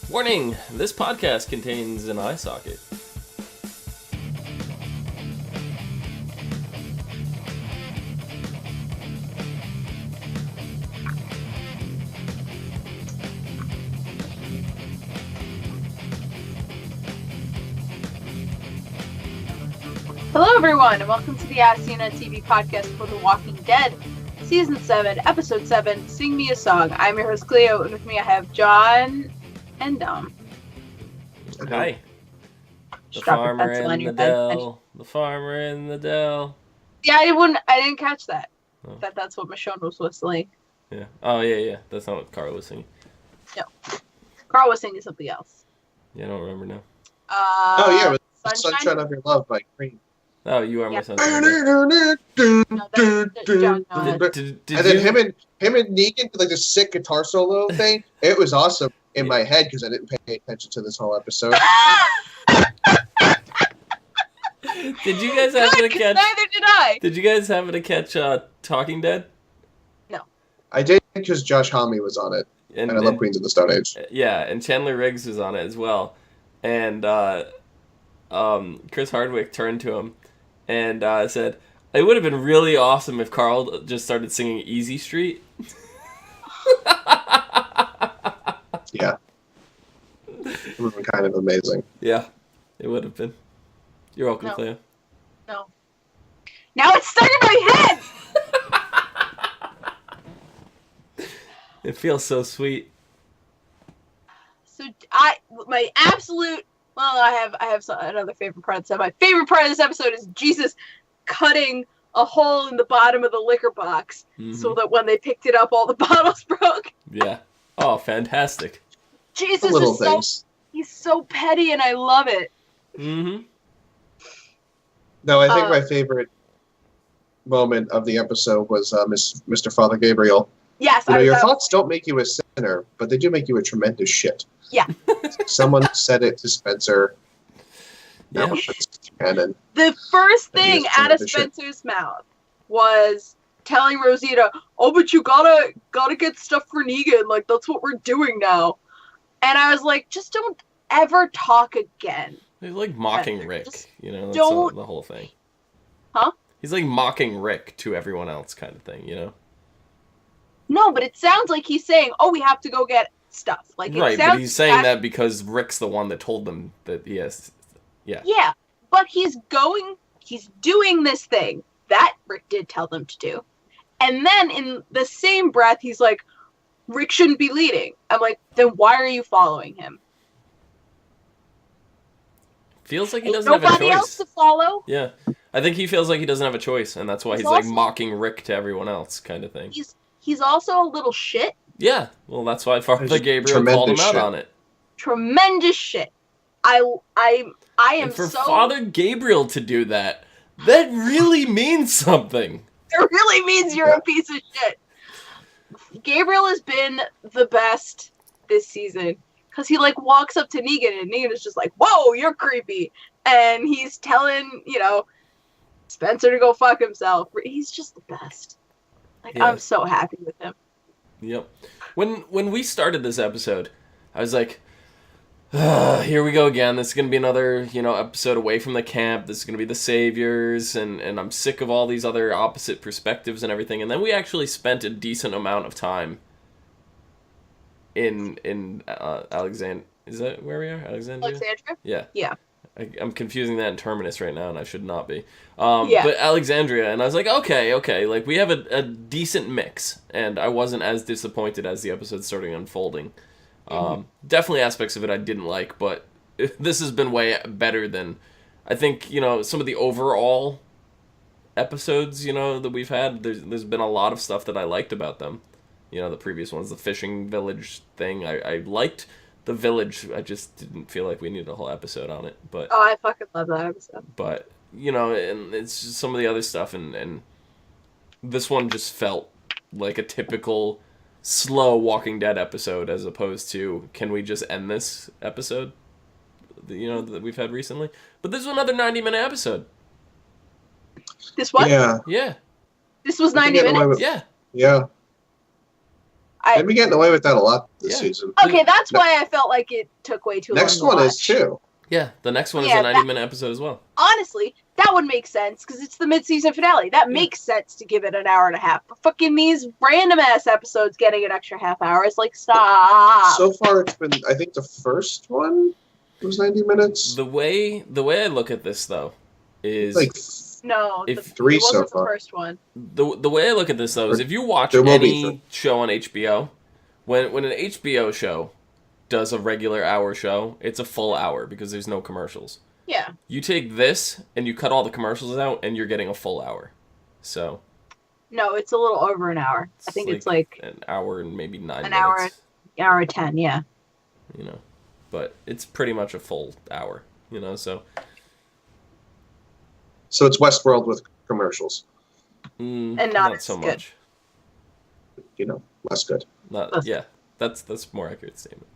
Warning! This podcast contains an eye socket. Hello everyone, and welcome to the ASOTV podcast for The Walking Dead, Season 7, Episode 7, Sing Me a Song. I'm your host Clio, and with me I have John and Dom. Hi. The Just drop a farmer pencil on in the your head. dell. The farmer in the dell. Yeah, I didn't catch that. Oh. That's what Michonne was whistling. Yeah. Oh, yeah. That's not what Carl was singing. No. Carl was singing something else. Yeah, I don't remember now. It was Sunshine of Your Love by Cream. Oh, You Are My Sunshine. No, that's John. No, Did And then you... him and Negan did like this sick guitar solo thing. It was awesome in my head because I didn't pay attention to this whole episode. Did you guys happen to catch... Neither did I. Did you guys happen to catch Talking Dead? No. I did because Josh Homme was on it, and I love Queens of the Stone Age. Yeah, and Chandler Riggs was on it as well. And Chris Hardwick turned to him and said, "It would have been really awesome if Carl just started singing Easy Street." Yeah. It would have been kind of amazing. Yeah, it would have been. You're welcome, No. Cleo. No. Now it's stuck in my head! It feels so sweet. So my absolute, I have another favorite part of this. My favorite part of this episode is Jesus cutting a hole in the bottom of the liquor box so that when they picked it up, all the bottles broke. Yeah. Oh, fantastic. Jesus Little is things. he's so petty and I love it. Mm-hmm. No, I think my favorite moment of the episode was Mr. Father Gabriel. Yes, Your thoughts don't make you a sinner, but they do make you a tremendous shit. Yeah. Someone said it to Spencer. Yeah. Now it's canon. The first And he thing is out of tremendous shit. Spencer's mouth was telling Rosita, "Oh, but you gotta get stuff for Negan. Like that's what we're doing now." And I was like, just don't ever talk again. He's like mocking Rick, Just that's don't- the whole thing. Huh? He's like mocking Rick to everyone else kind of thing, No, but it sounds like he's saying, "Oh, we have to go get stuff." Like it Right, sounds but he's saying that because Rick's the one that told them that he has... Yeah. Yeah, but he's doing this thing that Rick did tell them to do, and then in the same breath, he's like, "Rick shouldn't be leading." I'm like, then why are you following him? Feels like he Ain't doesn't have a nobody else choice. to follow. Yeah. I think he feels like he doesn't have a choice, and that's why He's he's like also- mocking Rick to everyone else kind of thing. He's also a little shit. Yeah, well, that's why Father There's Gabriel called him tremendous out shit. on it. Tremendous shit. I am And for so. Father Gabriel to do that, that really means something. It really means you're a piece of shit. Gabriel has been the best this season because he like walks up to Negan and Negan is just like, "Whoa, you're creepy," and he's telling Spencer to go fuck himself. He's just the best. Like Yeah. I'm so happy with him. Yep. When we started this episode, I was like, here we go again. This is going to be another, episode away from the camp. This is going to be the saviors, and I'm sick of all these other opposite perspectives and everything. And then we actually spent a decent amount of time in Alexandria. Is that where we are? Alexandria? Alexandria? Yeah. Yeah. I'm confusing that and Terminus right now, and I should not be. Yeah. But Alexandria, and I was like, okay, like, we have a decent mix, and I wasn't as disappointed as the episode started unfolding. Definitely aspects of it I didn't like, but this has been way better than, I think, some of the overall episodes, that we've had. There's been a lot of stuff that I liked about them. The previous ones, the fishing village thing, I liked the village. I just didn't feel like we needed a whole episode on it, but Oh, I fucking love that episode. but and it's just some of the other stuff, and this one just felt like a typical slow Walking Dead episode, as opposed to, can we just end this episode that we've had recently. But this is another 90-minute episode. This what? Yeah. Yeah. This was We can 90 get away minutes? with- Yeah. Yeah. They've been getting away with that a lot this Yeah. season. Okay, that's why I felt like it took way too long. Next one is too. Yeah, the next one is Yeah, a 90-minute episode as well. Honestly, that would make sense because it's the mid-season finale. That makes sense to give it an hour and a half. But fucking these random ass episodes getting an extra half hour is like, stop. So far, it's been. I think the first one was 90 minutes. The way I look at this though is Like No, If- three it wasn't so far. the first one. the way I look at this though is if you watch There will be any show on HBO, when an HBO show does a regular hour show, it's a full hour because there's no commercials. Yeah. You take this and you cut all the commercials out, and you're getting a full hour. So No, it's a little over an hour. I think it's like an hour and maybe 9 an minutes. hour 10, yeah. You know, but it's pretty much a full hour. You know, so it's Westworld with commercials. And not as so good. much. You know, less good. Not yeah. That's more accurate statement.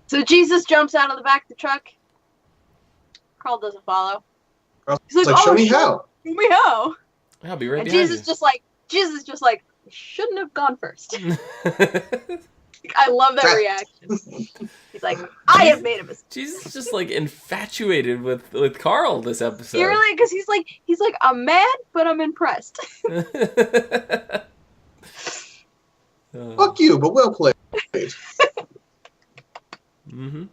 So Jesus jumps out of the back of the truck. Carl doesn't follow. It's like, show me how. Show me how. I'll be right And behind Jesus just like, shouldn't have gone first. I love that reaction. He's like, I have made a mistake. Jesus is just like infatuated with Carl this episode. He really, because he's like, I'm mad, but I'm impressed. Fuck you, but well played. Mm-hmm.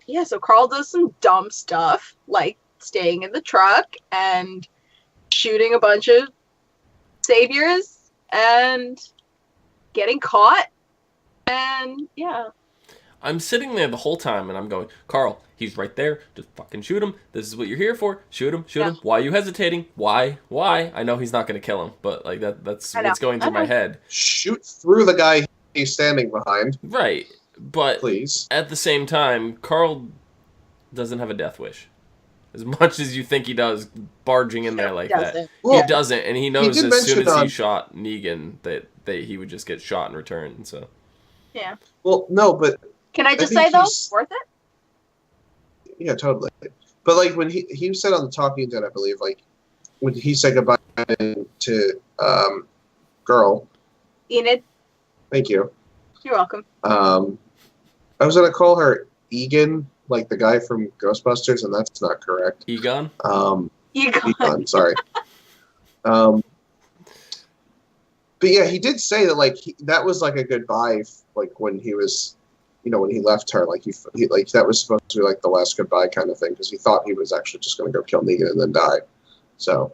Yeah, so Carl does some dumb stuff, like staying in the truck and shooting a bunch of saviors and getting caught. And yeah. I'm sitting there the whole time and I'm going, Carl, he's right there. Just fucking shoot him. This is what you're here for. Shoot him. Shoot him. Why are you hesitating? Why? I know he's not going to kill him, but like that's what's going through my head. Shoot through the guy he's standing behind. Right. But please. At the same time, Carl doesn't have a death wish. As much as you think he does, barging in there like that. Well, he doesn't, and he knows as soon as he shot Negan that he would just get shot in return. So. Yeah. Well, no, but can I just say though, worth it? Yeah, totally. But like when he said on the Talking Dead, I believe, like when he said goodbye to girl. Enid. Thank you. You're welcome. I was gonna call her Egan, like the guy from Ghostbusters, and that's not correct. Egon. Egon. Sorry. But yeah, he did say that like that was like a goodbye, like when he was, when he left her, like he like that was supposed to be like the last goodbye kind of thing because he thought he was actually just going to go kill Negan and then die. So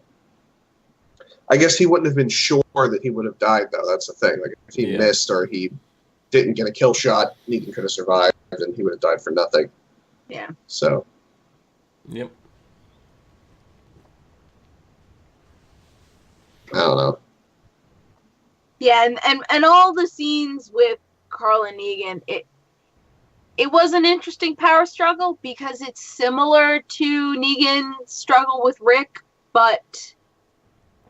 I guess he wouldn't have been sure that he would have died though. That's the thing. Like if he missed or he didn't get a kill shot, Negan could have survived and he would have died for nothing. Yeah. So. Yep. I don't know. Yeah, and all the scenes with Carl and Negan, it was an interesting power struggle because it's similar to Negan's struggle with Rick, but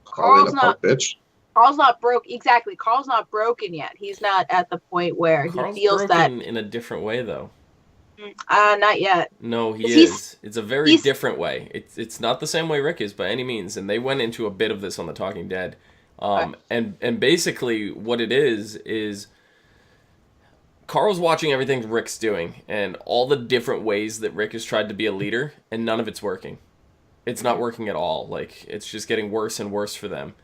Carl's not broke. Exactly, Carl's not broken yet. He's not at the point where Carl's he feels that in a different way though. Not yet. No, he is. It's a very different way. It's not the same way Rick is by any means, and they went into a bit of this on The Talking Dead. And basically what it is Carl's watching everything Rick's doing and all the different ways that Rick has tried to be a leader, and none of it's working. It's not working at all. Like, it's just getting worse and worse for them.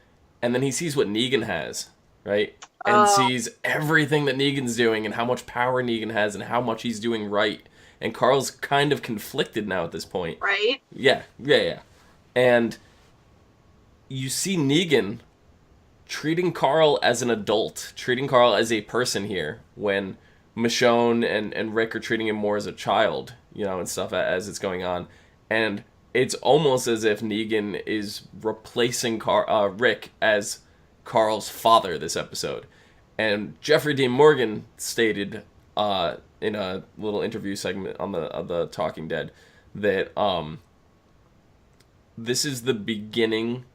And then he sees what Negan has, right? And sees everything that Negan's doing and how much power Negan has and how much he's doing right. And Carl's kind of conflicted now at this point. Right? Yeah. And you see Negan treating Carl as an adult, treating Carl as a person here, when Michonne and Rick are treating him more as a child, and stuff as it's going on. And it's almost as if Negan is replacing Rick as Carl's father this episode. And Jeffrey Dean Morgan stated in a little interview segment on the Talking Dead that this is the beginning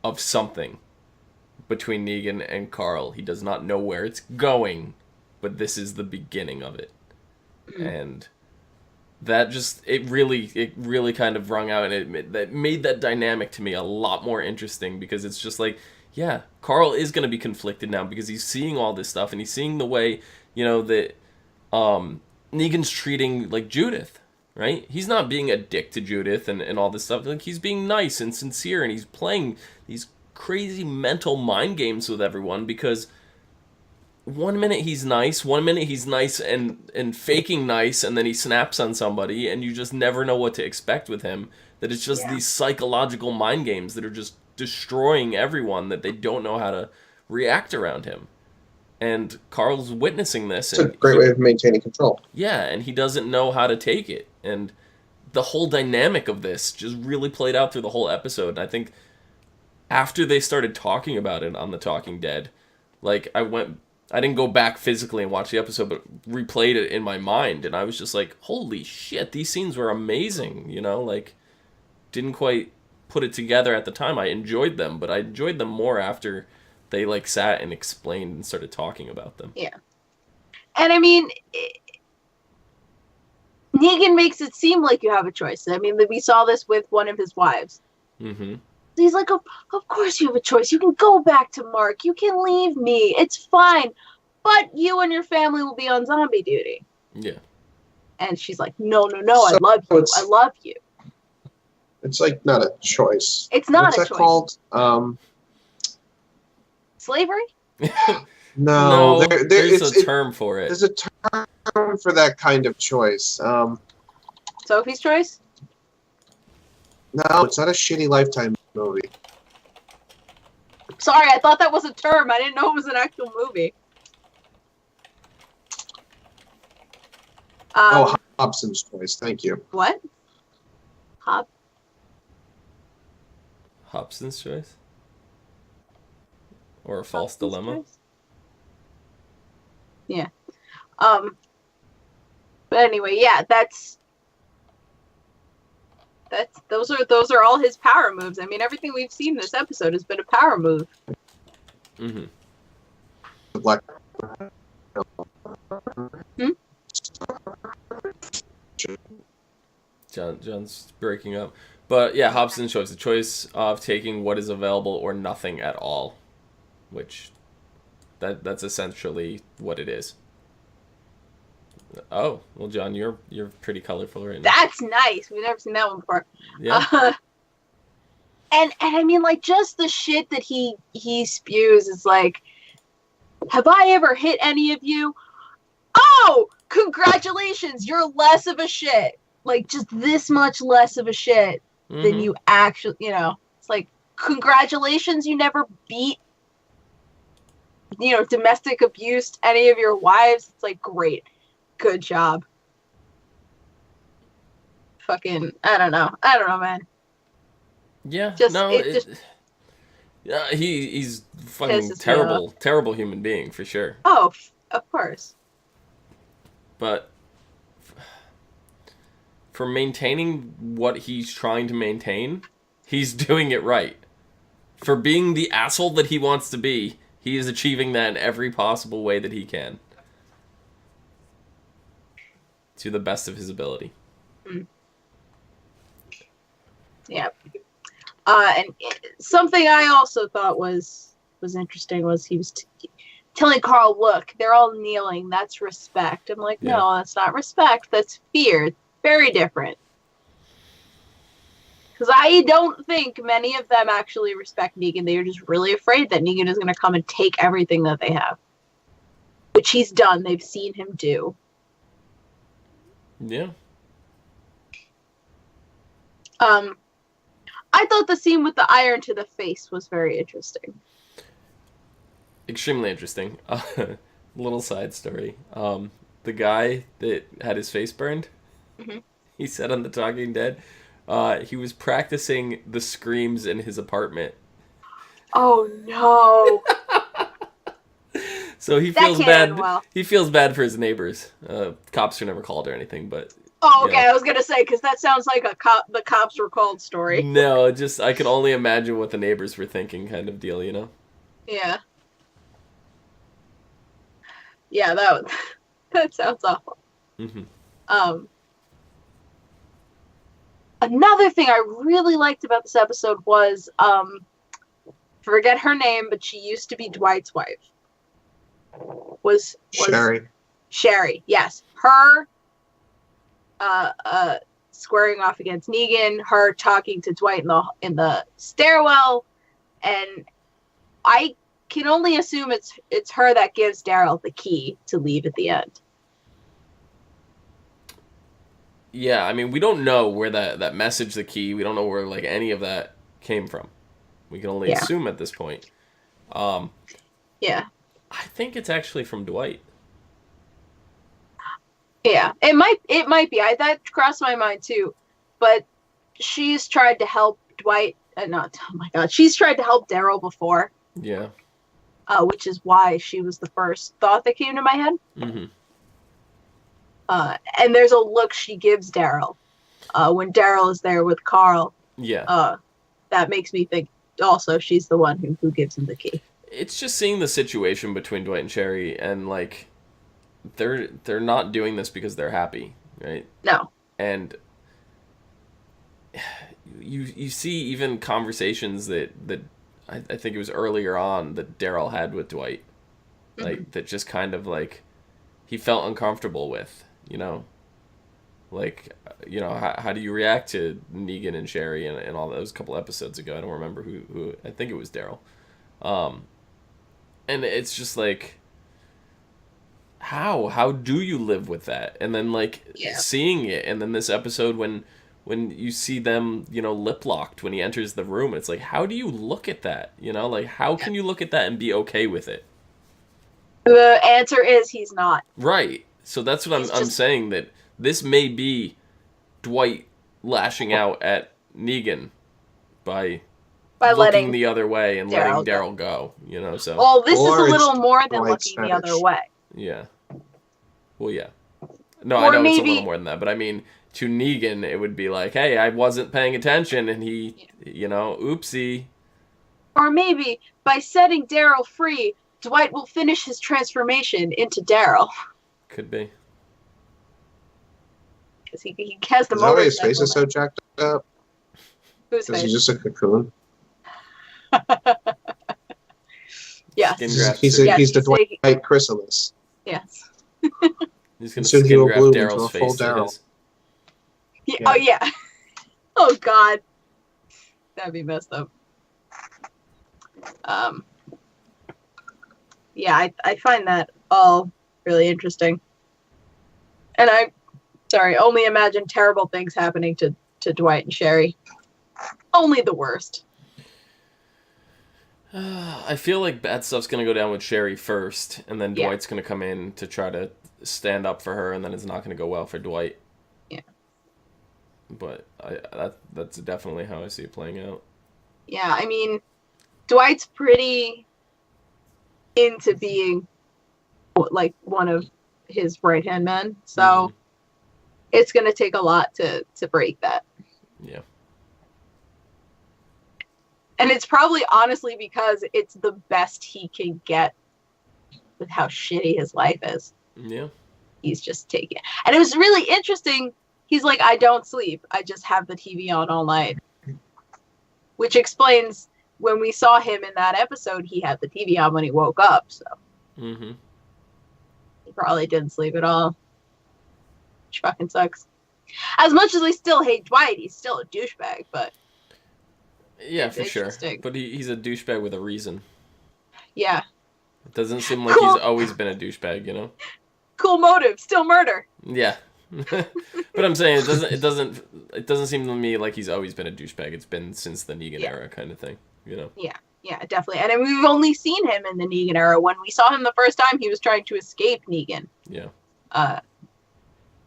of something between Negan and Carl. He does not know where it's going, but this is the beginning of it. And that just it really kind of rung out, and that made that dynamic to me a lot more interesting, because it's just like, yeah, Carl is going to be conflicted now because he's seeing all this stuff, and he's seeing the way, that Negan's treating like Judith, right? He's not being a dick to Judith and all this stuff. Like, he's being nice and sincere, and he's playing these crazy mental mind games with everyone, because one minute he's nice and faking nice, and then he snaps on somebody, and you just never know what to expect with him. That it's just these psychological mind games that are just destroying everyone, that they don't know how to react around him. And Carl's witnessing this. It's a great way of maintaining control. Yeah, and he doesn't know how to take it. And the whole dynamic of this just really played out through the whole episode. And I think after they started talking about it on The Talking Dead, like, I didn't go back physically and watch the episode, but replayed it in my mind, and I was just like, holy shit, these scenes were amazing, like, didn't quite put it together at the time. I enjoyed them, but I enjoyed them more after they, like, sat and explained and started talking about them. Yeah. And, I mean, Negan makes it seem like you have a choice. I mean, we saw this with one of his wives. Mm-hmm. He's like, of course you have a choice. You can go back to Mark. You can leave me. It's fine. But you and your family will be on zombie duty. Yeah. And she's like, no, I love you. I love you. It's like not a choice. It's not What's a that choice. Called? Slavery? No, there's a term for it. There's a term for that kind of choice. Sophie's Choice? No, it's not a shitty Lifetime movie. Sorry, I thought that was a term. I didn't know it was an actual movie. Hobson's Choice. Thank you. What? Hobson's Choice? Or a false dilemma? Choice? Yeah. But anyway, yeah, those are all his power moves. I mean, everything we've seen in this episode has been a power move. Mm-hmm. Black. John's breaking up. But yeah, Hobson's Choice. The choice of taking what is available or nothing at all. Which, that's essentially what it is. Oh, well, John, you're pretty colorful right now. That's nice. We've never seen that one before. Yeah. And I mean, like, just the shit that he spews is like, have I ever hit any of you? Oh, congratulations, you're less of a shit. Like, just this much less of a shit than you actually, it's like, congratulations, you never beat, domestic abused any of your wives. It's like, great. Good job. Fucking, I don't know, man. Yeah, he's fucking terrible human being, for sure. Oh, of course. But for maintaining what he's trying to maintain, he's doing it right. For being the asshole that he wants to be, he is achieving that in every possible way that he can. To the best of his ability. Yeah. And something I also thought was interesting was he was telling Carl, look, they're all kneeling. That's respect. I'm like, no, that's not respect. That's fear. Very different. Because I don't think many of them actually respect Negan. They are just really afraid that Negan is going to come and take everything that they have. Which he's done. They've seen him do. Yeah. I thought the scene with the iron to the face was very interesting. Extremely interesting. Little side story. The guy that had his face burned, he said on The Talking Dead, he was practicing the screams in his apartment. Oh no. So he feels bad. He feels bad for his neighbors. Cops are never called or anything, but. Oh, okay. I was gonna say, because that sounds like the cops were called story. No, just I can only imagine what the neighbors were thinking, kind of deal, Yeah. Yeah, that sounds awful. Another thing I really liked about this episode was, forget her name, but she used to be Dwight's wife. Was Sherry, yes. Her squaring off against Negan, her talking to Dwight in the stairwell, and I can only assume it's her that gives Daryl the key to leave at the end. Yeah, I mean, we don't know where that message, the key, we don't know where, like, any of that came from. We can only assume at this point. Yeah. I think it's actually from Dwight. Yeah, it might be. That crossed my mind too, but she's tried to help Dwight. Oh my God, she's tried to help Daryl before. Yeah. Which is why she was the first thought that came to my head. Mm-hmm. And there's a look she gives Daryl when Daryl is there with Carl. Yeah. That makes me think also she's the one who gives him the key. It's just seeing the situation between Dwight and Sherry, and like they're not doing this because they're happy, right? No. And you see even conversations that I think it was earlier on that Daryl had with Dwight, like that just kind of like he felt uncomfortable with, you know, like, you know, how do you react to Negan and Sherry and all those couple episodes ago? I don't remember who I think it was Daryl. And it's just like, how do you live with that? And then like seeing it, and then this episode when you see them, you know, lip locked when he enters the room, it's like, how do you look at that? You know, like how can you look at that and be okay with it? The answer is he's not. Right. So that's what I'm saying, that this may be Dwight lashing out at Negan by looking the other way and letting Daryl go, you know, so. Well, this is a little more than looking the other way. Yeah. Well, yeah. No, I know it's a little more than that, but I mean, to Negan, it would be like, hey, I wasn't paying attention, and he, you know, oopsie. Or maybe, by setting Daryl free, Dwight will finish his transformation into Daryl. Could be. Because he has the motorcycle. Is that why his face is so jacked up? Whose face? He's just a cocoon. Yes. He's the Dwight Chrysalis. Yes. He's going to skin grab Daryl's face. Daryl. Yeah. Oh, yeah. Oh, God. That'd be messed up. Yeah, I find that all really interesting. And only imagine terrible things happening to Dwight and Sherry. Only the worst. I feel like bad stuff's going to go down with Sherry first, and then Dwight's going to come in to try to stand up for her, and then it's not going to go well for Dwight. Yeah. But that's definitely how I see it playing out. Yeah, I mean, Dwight's pretty into being like one of his right-hand men, so it's going to take a lot to break that. Yeah. And it's probably honestly because it's the best he can get with how shitty his life is. Yeah. He's just taking it. And it was really interesting. He's like, I don't sleep. I just have the TV on all night. Which explains when we saw him in that episode, he had the TV on when he woke up. So he probably didn't sleep at all. Which fucking sucks. As much as I still hate Dwight, he's still a douchebag, but... Yeah, for sure. But he's a douchebag with a reason. Yeah. It doesn't seem like he's always been a douchebag, you know? Cool motive, still murder. Yeah. But I'm saying it doesn't seem to me like he's always been a douchebag. It's been since the Negan era kind of thing, you know? Yeah, definitely. And we've only seen him in the Negan era. When we saw him the first time, he was trying to escape Negan. Yeah.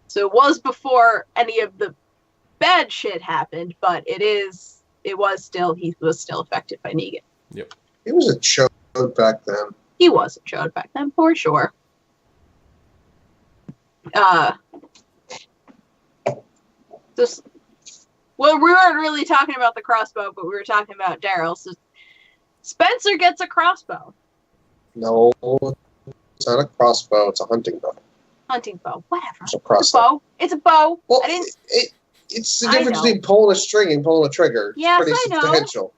So it was before any of the bad shit happened, but he was still affected by Negan. Yep. He was a chode back then. He was a chode back then, for sure. Well, we weren't really talking about the crossbow, but we were talking about Daryl. So Spencer gets a crossbow. No, it's not a crossbow. It's a hunting bow. Hunting bow, whatever. It's a crossbow. It's a bow. Well, It's the I difference know. between pulling a string and pulling a trigger. It's Yes, pretty I know. substantial.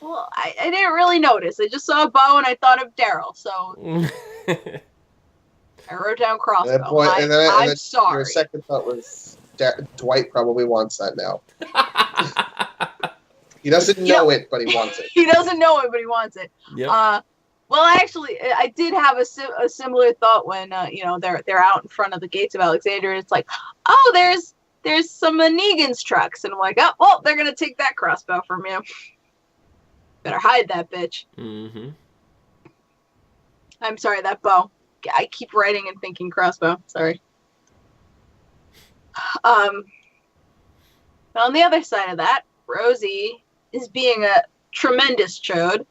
Well, I didn't really notice. I just saw a bow and I thought of Daryl, so I wrote down crossbow. And then I'm your sorry. second thought was Dwight probably wants that now. He doesn't know it, but he wants it. He doesn't know it, but he wants it. Yep. Well, actually, I did have a similar thought when they're out in front of the gates of Alexandria. It's like, oh, there's some Negan's trucks, and I'm like, oh, well, they're gonna take that crossbow from you. Better hide that bitch. Mm-hmm. I'm sorry, that bow. I keep writing and thinking crossbow. Sorry. But on the other side of that, Rosie is being a tremendous chode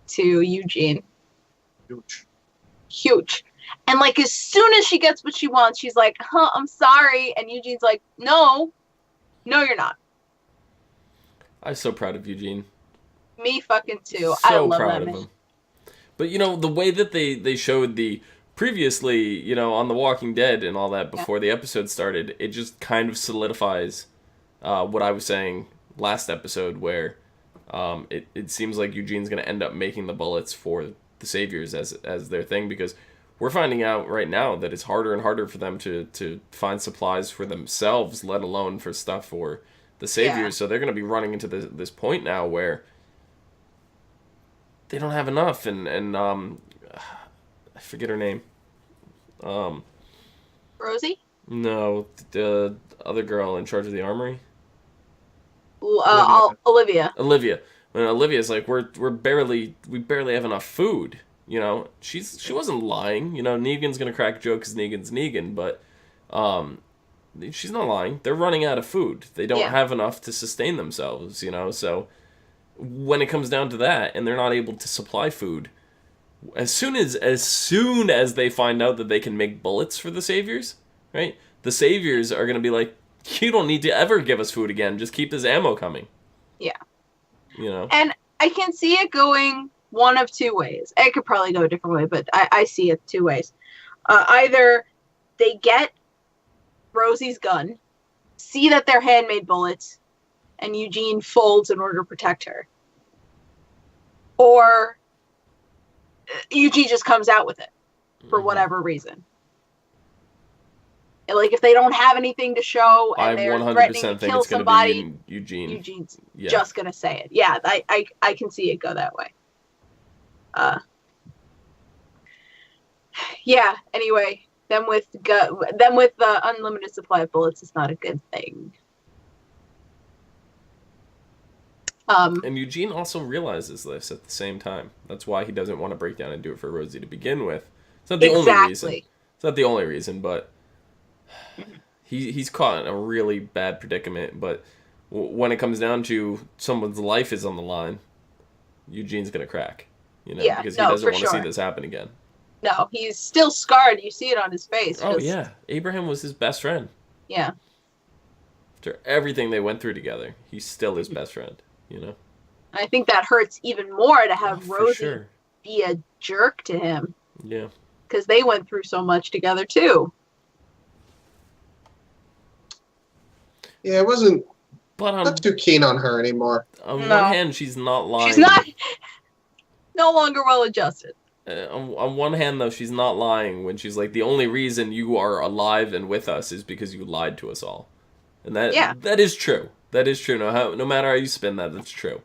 to Eugene. Huge. And like as soon as she gets what she wants, she's like, I'm sorry. And Eugene's like, no, you're not. I'm so proud of Eugene. Me fucking too. So I love proud that of man. him. But the way that they showed the previously, on The Walking Dead and all that before the episode started, it just kind of solidifies what I was saying last episode, where it seems like Eugene's going to end up making the bullets for the Saviors as their thing, because we're finding out right now that it's harder and harder for them to find supplies for themselves, let alone for stuff for the Saviors. Yeah. So they're going to be running into this point now where they don't have enough, and I forget her name. Rosie? No, the other girl in charge of the armory. Olivia. Olivia. When Olivia's like, we barely have enough food. She wasn't lying. Negan's gonna crack a joke because Negan's Negan, but she's not lying. They're running out of food. They don't have enough to sustain themselves. So when it comes down to that, and they're not able to supply food, as soon as they find out that they can make bullets for the Saviors, right? The Saviors are gonna be like, you don't need to ever give us food again. Just keep this ammo coming. Yeah. And I can see it going one of two ways. It could probably go a different way, but I see it two ways. Either they get Rosie's gun, see that they're handmade bullets, and Eugene folds in order to protect her. Or Eugene just comes out with it for whatever reason. And like if they don't have anything to show and they're threatening to kill somebody, Eugene's just gonna say it. Yeah, I can see it go that way. Yeah. Anyway, them with the unlimited supply of bullets is not a good thing. And Eugene also realizes this at the same time. That's why he doesn't want to break down and do it for Rosie to begin with. It's not the only reason. It's not the only reason, but he's caught in a really bad predicament. But when it comes down to someone's life is on the line, Eugene's gonna crack. Because he doesn't want to see this happen again. No, he's still scarred. You see it on his face. Oh yeah, Abraham was his best friend. Yeah. After everything they went through together, he's still his best friend. I think that hurts even more to have Rosie sure. be a jerk to him. Yeah. Because they went through so much together too. Yeah, I wasn't But not too keen on her anymore. On one hand, she's not lying. She's not no longer well adjusted. On one hand, though, she's not lying when she's like, the only reason you are alive and with us is because you lied to us all. And that is true. That is true. No matter how you spin that, that's true.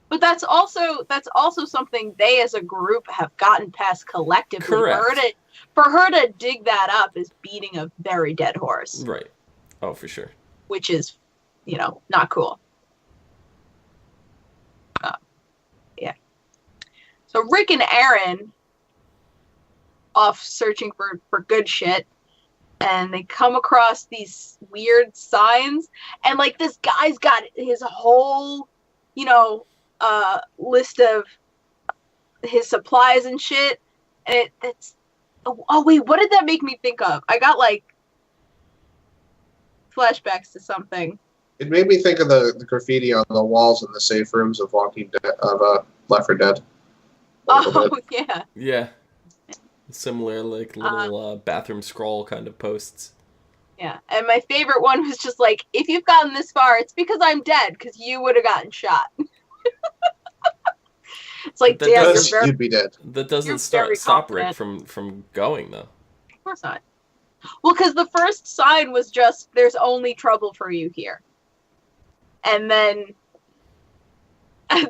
But that's also something they as a group have gotten past collectively. Correct. For her to dig that up is beating a very dead horse. Right. Oh, for sure. Which is, not cool. Yeah. So Rick and Aaron off searching for good shit. And they come across these weird signs. And, like, this guy's got his whole, list of his supplies and shit. And oh, wait, what did that make me think of? I got, like, flashbacks to something. It made me think of the graffiti on the walls in the safe rooms of Left 4 Dead. Oh, yeah. Yeah. Similar, like, little bathroom scroll kind of posts. Yeah, and my favorite one was just like, if you've gotten this far, it's because I'm dead, because you would have gotten shot. It's like, But that damn, doesn't- You'd be dead. That doesn't You're very stop Rick confident. from going, though. Of course not. Well, because the first sign was just, there's only trouble for you here. And then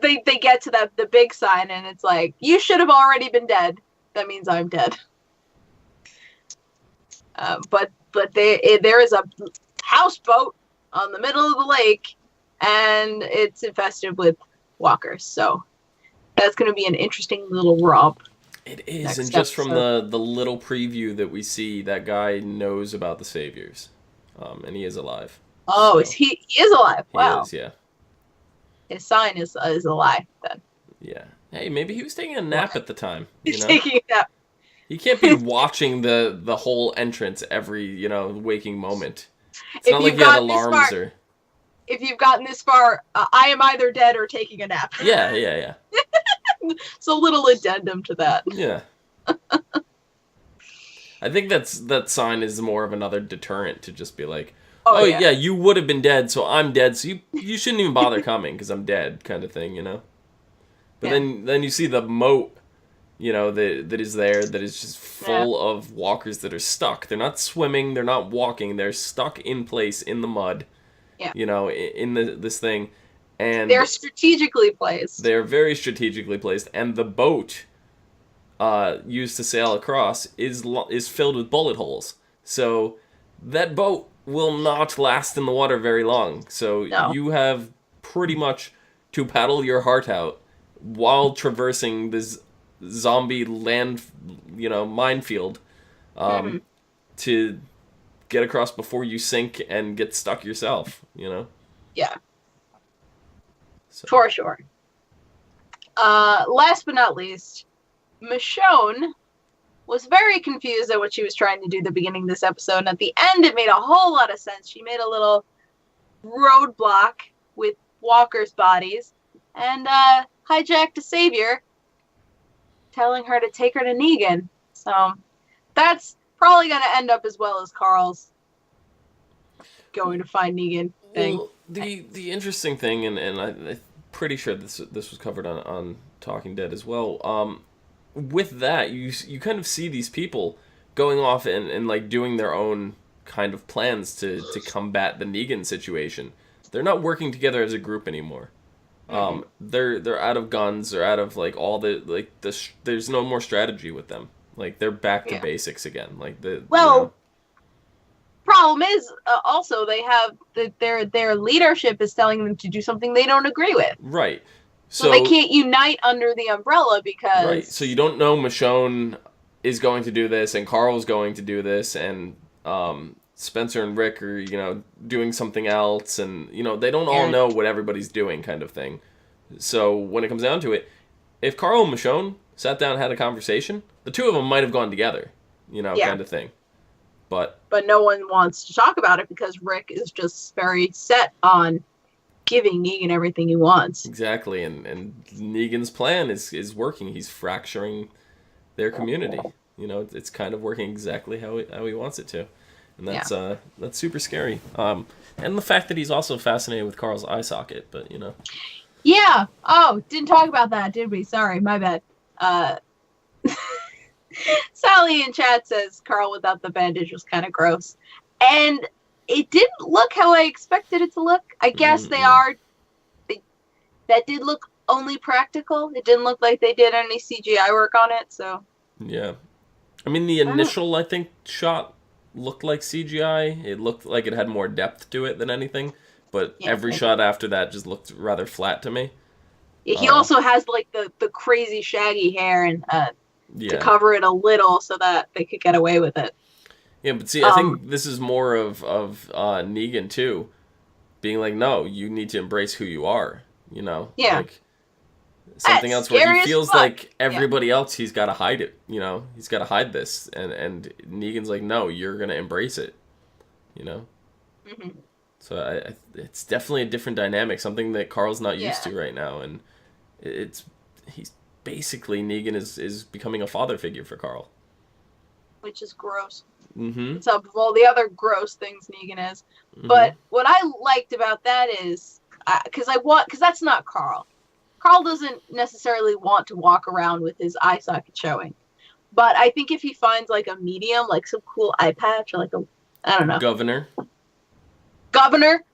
they get to the big sign, and it's like, you should have already been dead. That means I'm dead. But there is a houseboat on the middle of the lake, and it's infested with walkers. So that's going to be an interesting little romp. It is, Next and just from episode. the little preview that we see, that guy knows about the Saviors, and he is alive. Oh, So, is he is alive? he Wow, is, yeah. his sign is alive then. Yeah. Hey, maybe he was taking a nap at the time. You He's know? taking that. He can't be watching the whole entrance every, waking moment. It's If not like you've he had gotten this alarms far- or... If you've gotten this far, I am either dead or taking a nap. Yeah. It's a little addendum to that. Yeah. I think that sign is more of another deterrent to just be like, oh yeah, you would have been dead, so I'm dead, so you shouldn't even bother coming because I'm dead, kind of thing, you know. But Yeah. then you see the moat, that is there, that is just full of walkers that are stuck. They're not swimming, they're not walking, they're stuck in place in the mud. Yeah. In this thing, and They're strategically placed. they're very strategically placed, and the boat used to sail across is filled with bullet holes. So that boat will not last in the water very long. So No. you have pretty much to paddle your heart out while traversing this zombie land, minefield, to get across before you sink and get stuck yourself. Yeah, So. for sure. Last but not least, Michonne was very confused at what she was trying to do at the beginning of this episode, and at the end it made a whole lot of sense. She made a little roadblock with walkers' bodies and hijacked a savior, telling her to take her to Negan. So that's probably going to end up as well as Carl's going to find Negan thing. Well, the interesting thing, and I'm pretty sure this was covered on Talking Dead as well. With that, you kind of see these people going off and like doing their own kind of plans to combat the Negan situation. They're not working together as a group anymore. They're out of guns. They're out of like all the there's no more strategy with them. Like they're back to basics again. Like Problem is also they have their leadership is telling them to do something they don't agree with. Right. So they can't unite under the umbrella because... Right, so you don't know Michonne is going to do this, and Carl's going to do this, and Spencer and Rick are, doing something else, and, they don't all know what everybody's doing, kind of thing. So when it comes down to it, if Carl and Michonne sat down and had a conversation, the two of them might have gone together, kind of thing. But no one wants to talk about it because Rick is just very set on giving Negan everything he wants. Exactly, and Negan's plan is working. He's fracturing their community. It's kind of working exactly how he wants it to, and that's super scary. And the fact that he's also fascinated with Carl's eye socket, but Yeah. Oh, didn't talk about that, did we? Sorry, my bad. Sally in chat says Carl without the bandage was kind of gross, and it didn't look how I expected it to look. I guess that did look only practical. It didn't look like they did any CGI work on it, so... Yeah. I mean, the initial, I think, shot looked like CGI. It looked like it had more depth to it than anything, but every shot after that just looked rather flat to me. Yeah, he also has, like, the crazy shaggy hair and to cover it a little so that they could get away with it. Yeah, but see, I think this is more of Negan, too, being like, no, you need to embrace who you are, Yeah. Like, something else where he feels like everybody else, he's got to hide it, He's got to hide this, and Negan's like, no, you're going to embrace it, Mm-hmm. So it's definitely a different dynamic, something that Carl's not used to right now, and he's basically, Negan is becoming a father figure for Carl. Which is gross. Mm-hmm. on top of all the other gross things Negan is. But what I liked about that is, because that's not Carl. Carl doesn't necessarily want to walk around with his eye socket showing. But I think if he finds like a medium, like some cool eye patch, or like I don't know. Governor.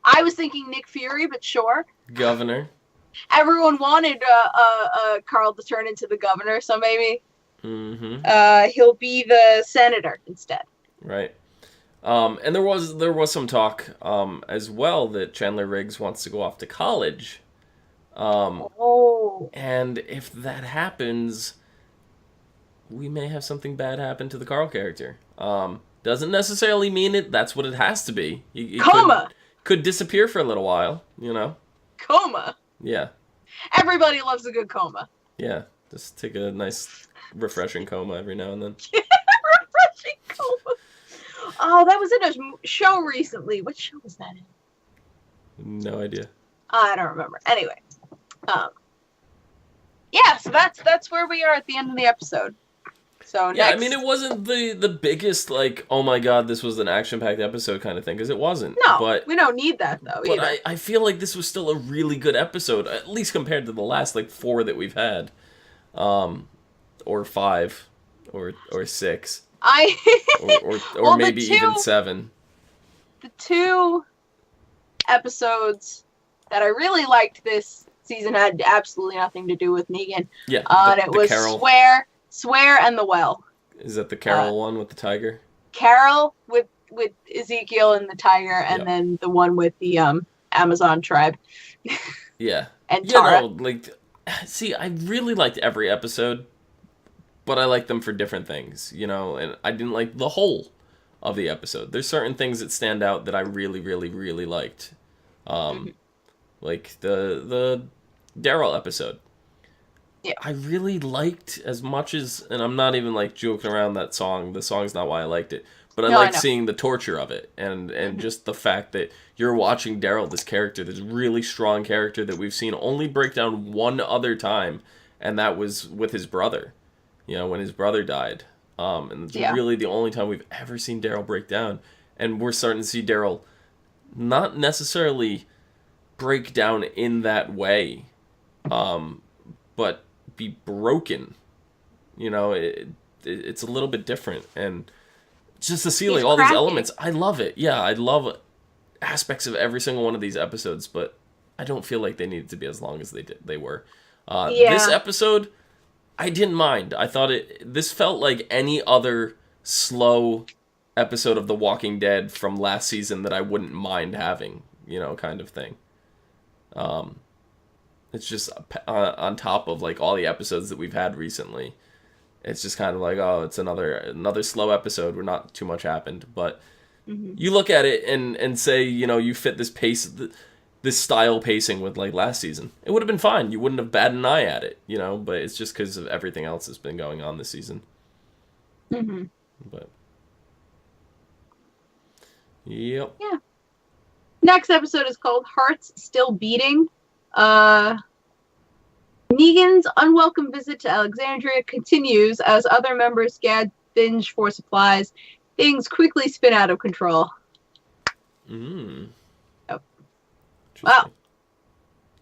I was thinking Nick Fury, but sure. Governor. Everyone wanted Carl to turn into the governor, so maybe he'll be the senator instead. Right. And there was some talk as well that Chandler Riggs wants to go off to college. And if that happens, we may have something bad happen to the Carl character. Doesn't necessarily mean that's what it has to be. He coma! Could disappear for a little while, you know? Coma! Yeah. Everybody loves a good coma. Yeah. Just take a nice, refreshing coma every now and then. Refreshing coma! Oh, that was in a show recently. What show was that in? No idea. I don't remember. Anyway. Yeah, so that's where we are at the end of the episode. So yeah, I mean, it wasn't the biggest, like, oh my god, this was an action-packed episode kind of thing, because it wasn't. No, but we don't need that, though, but either. I feel like this was still a really good episode, at least compared to the last, like, 4 that we've had. Or 5. Or 6. Or well, maybe even 7. The 2 episodes that I really liked this season had absolutely nothing to do with Negan. Yeah, and it was Carol. Swear and the Well. Is that the Carol one with the tiger? Carol with Ezekiel and the tiger, and then the one with the Amazon tribe. Yeah. And Tara. No, like, see, I really liked every episode, but I liked them for different things, you know, and I didn't like the whole of the episode. There's certain things that stand out that I really, really, really liked. Like the Daryl episode. Yeah. I really liked as much as, and I'm not even like joking around that song. The song's not why I liked it, but I liked seeing the torture of it, and just the fact that you're watching Daryl, this character, this really strong character that we've seen only break down one other time, and that was with his brother. You know, when his brother died, and it's really the only time we've ever seen Daryl break down, and we're starting to see Daryl not necessarily break down in that way, but be broken. You know, it's a little bit different, and just to see like all these elements, I love it. Yeah, I love aspects of every single one of these episodes, but I don't feel like they needed to be as long as they were. This episode, I didn't mind. I thought this felt like any other slow episode of The Walking Dead from last season that I wouldn't mind having, you know, kind of thing. It's just on top of like all the episodes that we've had recently. It's just kind of like, oh, it's another slow episode where not too much happened. But you look at it and say, you know, you fit this pace, this style pacing with like last season. It would have been fine. You wouldn't have batted an eye at it, you know. But it's just because of everything else that's been going on this season. But yep. Yeah. Next episode is called Hearts Still Beating. Negan's unwelcome visit to Alexandria continues as other members scavenge for supplies. Things quickly spin out of control. Yep. Wow.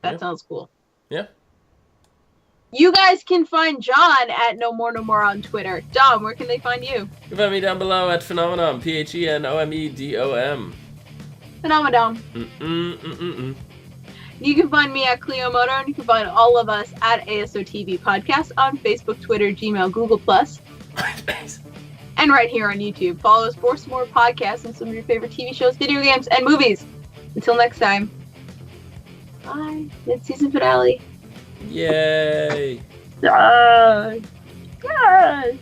That sounds cool. Yeah. You guys can find John at No More on Twitter. Dom, where can they find you? You can find me down below at Phenomenon, PHENOMEDOM. Phenomenon. You can find me at Clio Moto, and you can find all of us at ASOTV Podcast on Facebook, Twitter, Gmail, Google+, and right here on YouTube. Follow us for some more podcasts and some of your favorite TV shows, video games, and movies. Until next time. Bye. Mid-season finale. Yay! Yay! Yay!